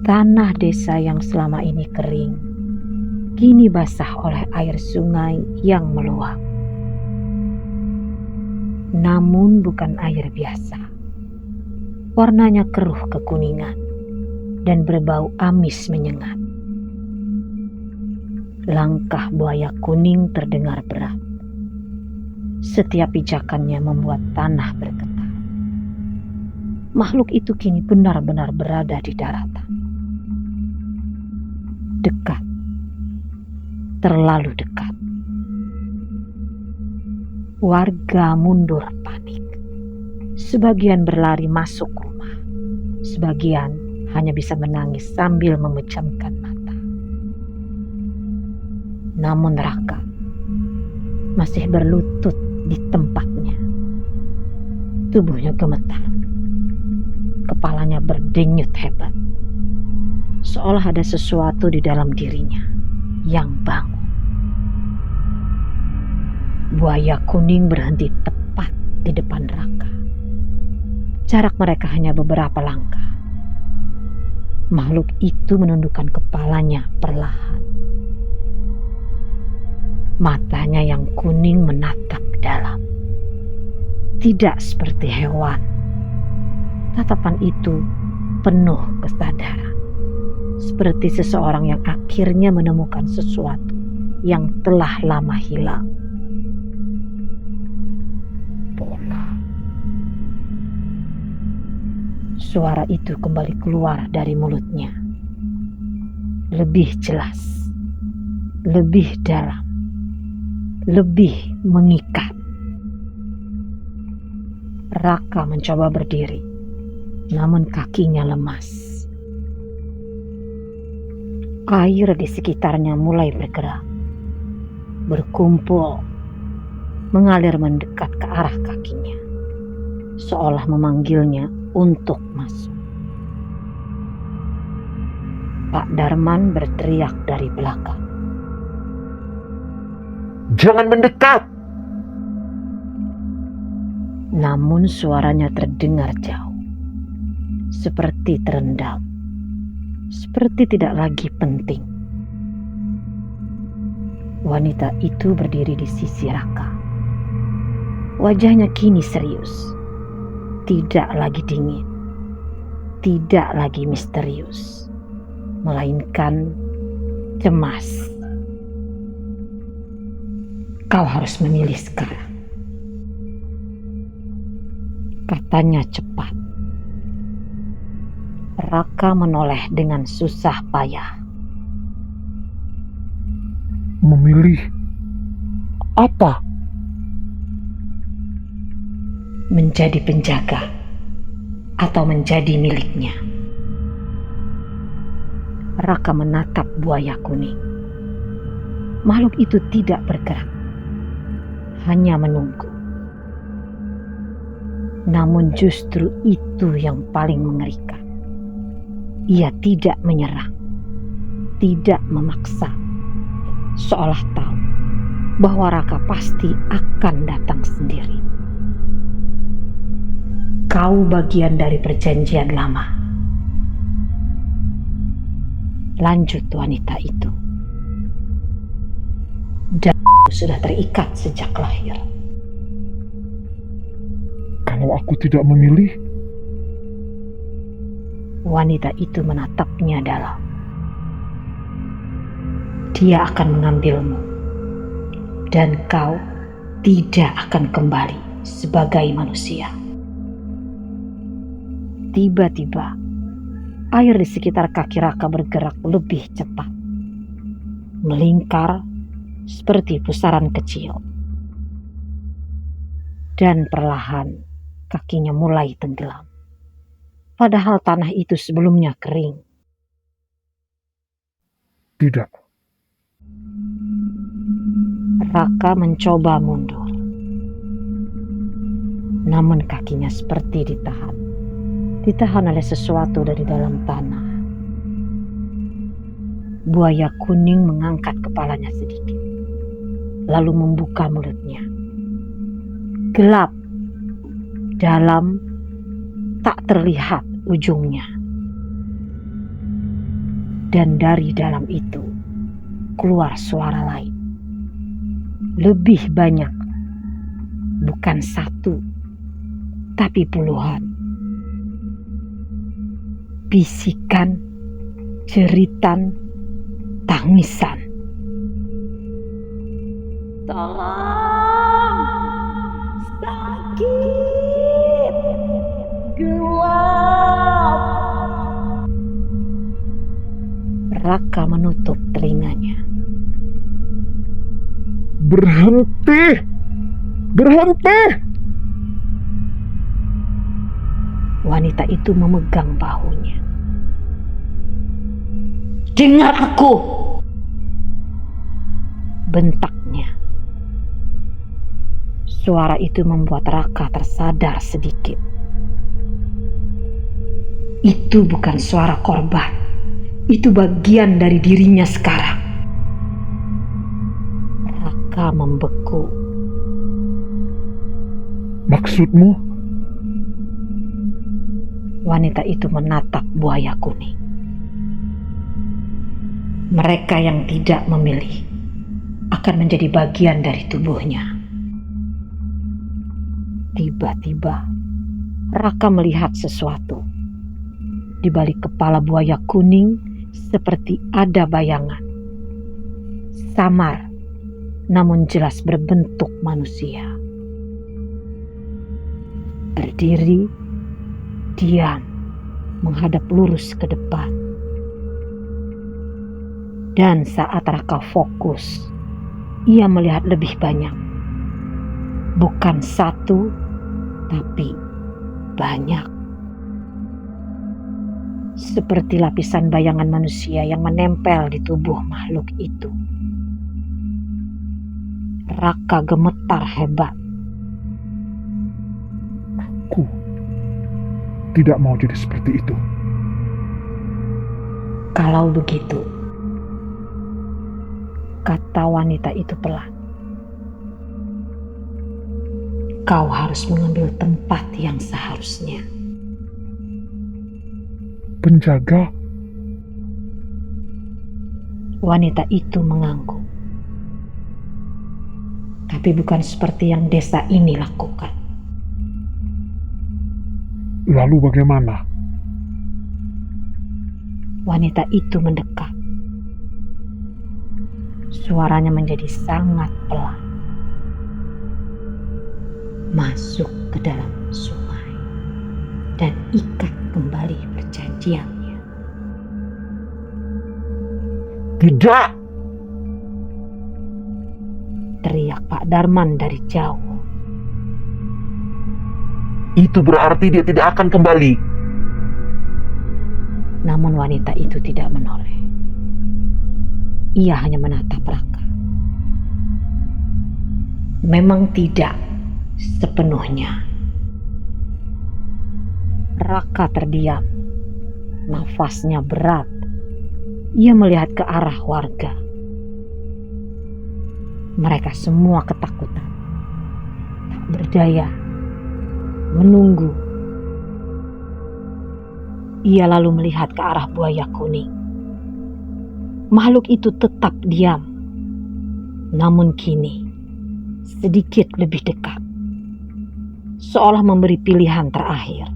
Tanah desa yang selama ini kering, kini basah oleh air sungai yang meluap. Namun bukan air biasa. Warnanya keruh kekuningan dan berbau amis menyengat. Langkah buaya kuning terdengar berat. Setiap pijakannya membuat tanah bergetar. Makhluk itu kini benar-benar berada di daratan. Dekat. Terlalu dekat. Warga mundur panik. Sebagian berlari masuk rumah. Sebagian hanya bisa menangis sambil memejamkan mata. Namun Raka masih berlutut di tempatnya. Tubuhnya gemetar. Kepalanya berdenyut hebat. Seolah ada sesuatu di dalam dirinya yang bangun. Buaya kuning berhenti tepat di depan Raka. Jarak mereka hanya beberapa langkah. Makhluk itu menundukkan kepalanya perlahan. Matanya yang kuning menatap dalam. Tidak seperti hewan. Tatapan itu penuh kesadaran. Seperti seseorang yang akhirnya menemukan sesuatu yang telah lama hilang. Pola. Suara itu kembali keluar dari mulutnya. Lebih jelas. Lebih dalam. Lebih mengikat. Raka mencoba berdiri, namun kakinya lemas. Air di sekitarnya mulai bergerak, berkumpul, mengalir mendekat ke arah kakinya, seolah memanggilnya untuk masuk. Pak Darman berteriak dari belakang. Jangan mendekat! Namun suaranya terdengar jauh, seperti terendam, seperti tidak lagi penting. Wanita itu berdiri di sisi Raka. Wajahnya kini serius, tidak lagi dingin, tidak lagi misterius, melainkan cemas. Kau harus memilih sekarang, katanya cepat. Raka menoleh dengan susah payah. Memilih apa? Menjadi penjaga atau menjadi miliknya. Raka menatap buaya kuning. Makhluk itu tidak bergerak, hanya menunggu. Namun justru itu yang paling mengerikan. Ia tidak menyerang, tidak memaksa, seolah tahu bahwa Raka pasti akan datang sendiri. Kau bagian dari perjanjian lama, lanjut wanita itu. Dan sudah terikat sejak lahir. Kalau aku tidak memilih, wanita itu menatapnya dalam. Dia akan mengambilmu, dan kau tidak akan kembali sebagai manusia. Tiba-tiba, air di sekitar kaki Raka bergerak lebih cepat, melingkar seperti pusaran kecil. Dan perlahan kakinya mulai tenggelam. Padahal tanah itu sebelumnya kering. tidak. Raka mencoba mundur. Namun kakinya seperti ditahan. Ditahan oleh sesuatu dari dalam tanah. Buaya kuning mengangkat kepalanya sedikit, lalu membuka mulutnya. Gelap, dalam, tak terlihat ujungnya. Dan dari dalam itu keluar suara lain. Lebih banyak. Bukan satu, tapi puluhan. Bisikan, jeritan, tangisan. Tolong! Sakit! Gelap! Raka menutup telinganya. Berhenti! Berhenti! Wanita itu memegang bahunya. Dengar aku! Bentaknya. Suara itu membuat Raka tersadar sedikit. Itu bukan suara korban. Itu bagian dari dirinya sekarang. Raka membeku. Maksudmu? Wanita itu menatap buaya kuning. Mereka yang tidak memilih akan menjadi bagian dari tubuhnya. Tiba-tiba Raka melihat sesuatu. Di balik kepala buaya kuning seperti ada bayangan. Samar, namun jelas berbentuk manusia. Berdiri, diam, menghadap lurus ke depan. Dan saat Raka fokus, ia melihat lebih banyak. Bukan satu, tapi banyak. Seperti lapisan bayangan manusia yang menempel di tubuh makhluk itu. Raka gemetar hebat. Aku tidak mau jadi seperti itu. Kalau begitu, kata wanita itu pelan, kau harus mengambil tempat yang seharusnya. Penjaga? Wanita itu mengangguk. Tapi bukan seperti yang desa ini lakukan. Lalu bagaimana? Wanita itu mendekat. Suaranya menjadi sangat pelan. Masuk ke dalam sungai dan ikat kembali perjanjiannya. Tidak! Teriak Pak Darman dari jauh. Itu berarti dia tidak akan kembali. Namun wanita itu tidak menoleh. Ia hanya menatap Raka. Memang tidak sepenuhnya. Raka terdiam. Nafasnya berat. Ia melihat ke arah warga. Mereka semua ketakutan. Tak berdaya. Menunggu. Ia lalu melihat ke arah buaya kuning. Makhluk itu tetap diam. Namun kini sedikit lebih dekat. Seolah memberi pilihan terakhir.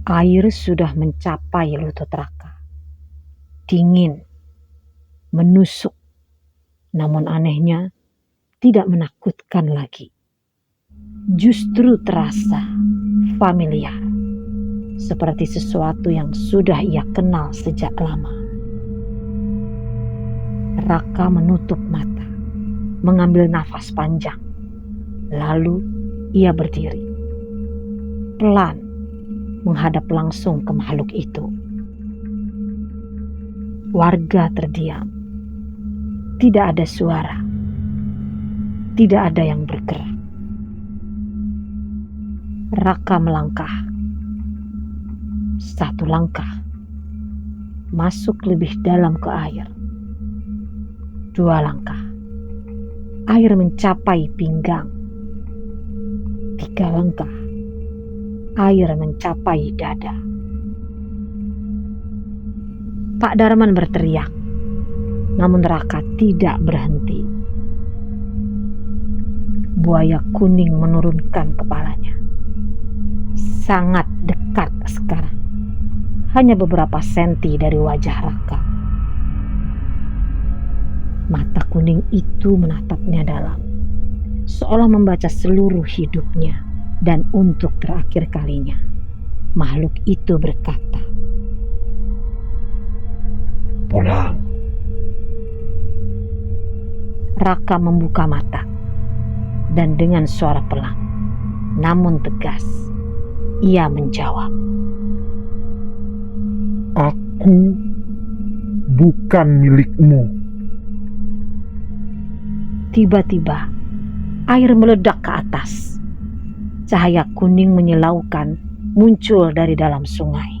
Air sudah mencapai lutut Raka. Dingin. Menusuk. Namun anehnya tidak menakutkan lagi. Justru terasa familiar. Seperti sesuatu yang sudah ia kenal sejak lama. Raka menutup mata, mengambil nafas panjang. Lalu ia berdiri. Pelan, menghadap langsung ke makhluk itu. Warga terdiam. Tidak ada suara. Tidak ada yang bergerak. Raka melangkah. Satu langkah. Masuk lebih dalam ke air. Dua langkah. Air mencapai pinggang. Tiga langkah. Air mencapai dada. Pak Darman berteriak, namun Raka tidak berhenti. Buaya kuning menurunkan kepalanya. Sangat dekat sekarang. Hanya beberapa senti dari wajah Raka. Mata kuning itu menatapnya dalam, seolah membaca seluruh hidupnya. Dan untuk terakhir kalinya, makhluk itu berkata, "Pulang." Raka membuka mata, dan dengan suara pelan, namun tegas, ia menjawab, "Aku bukan milikmu." Tiba-tiba, air meledak ke atas. Cahaya kuning menyilaukan muncul dari dalam sungai.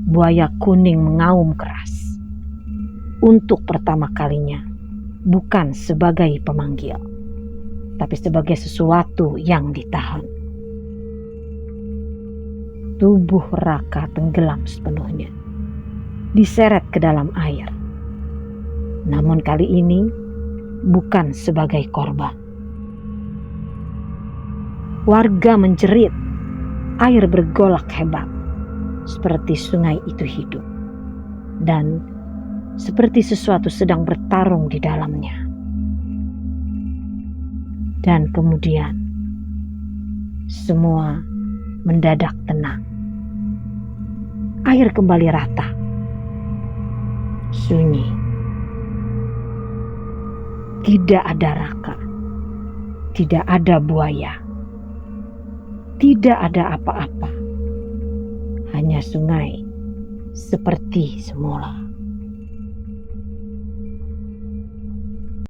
Buaya kuning mengaum keras. Untuk pertama kalinya, bukan sebagai pemanggil, tapi sebagai sesuatu yang ditahan. Tubuh Raka tenggelam sepenuhnya, diseret ke dalam air. Namun kali ini bukan sebagai korban. Warga menjerit, air bergolak hebat, seperti sungai itu hidup, dan seperti sesuatu sedang bertarung di dalamnya. Dan kemudian, semua mendadak tenang. Air kembali rata, sunyi. Tidak ada Raka, tidak ada buaya. Tidak ada apa-apa, hanya sungai seperti semula.